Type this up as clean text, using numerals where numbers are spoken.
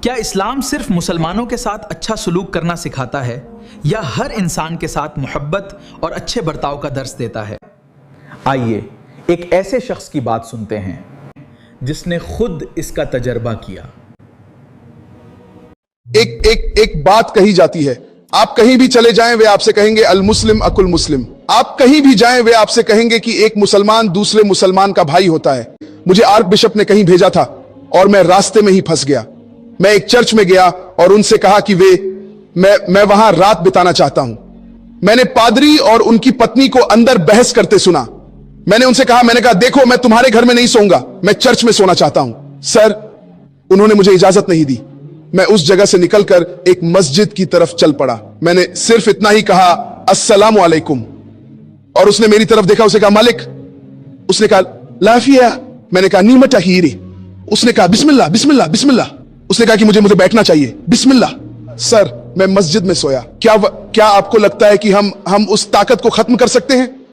क्या इस्लाम सिर्फ मुसलमानों के साथ अच्छा सलूक करना सिखाता है या हर इंसान के साथ मोहब्बत और अच्छे बर्ताव का दर्स देता है? आइए एक ऐसे शख्स की बात सुनते हैं जिसने खुद इसका तजर्बा किया। एक बात कही जाती है, आप कहीं भी चले जाएं वे आपसे कहेंगे अल मुस्लिम अकुल मुस्लिम। आप कहीं भी जाएं वे आपसे कहेंगे कि एक मुसलमान दूसरे मुसलमान का भाई होता है। मुझे आर्क बिशप ने कहीं भेजा था और मैं रास्ते में ही फंस गया। मैं एक चर्च में गया और उनसे कहा कि मैं वहां रात बिताना चाहता हूं। मैंने पादरी और उनकी पत्नी को अंदर बहस करते सुना। मैंने उनसे कहा, मैंने कहा देखो मैं तुम्हारे घर में नहीं सोऊंगा, मैं चर्च में सोना चाहता हूं। सर, उन्होंने मुझे इजाजत नहीं दी। मैं उस जगह से निकलकर एक मस्जिद की तरफ चल पड़ा। मैंने सिर्फ इतना ही कहा अस्सलामु अलैकुम और उसने मेरी तरफ देखा। उसने कहा मालिक। उसने कहा लाफिया। मैंने कहा नीमत हीरे। उसने कहा बिस्मिल्लाह बिस्मिल्लाह बिस्मिल्लाह। उसने कहा कि मुझे बैठना चाहिए। बिस्मिल्लाह। सर, मैं मस्जिद में सोया। क्या आपको लगता है कि हम उस ताकत को खत्म कर सकते हैं?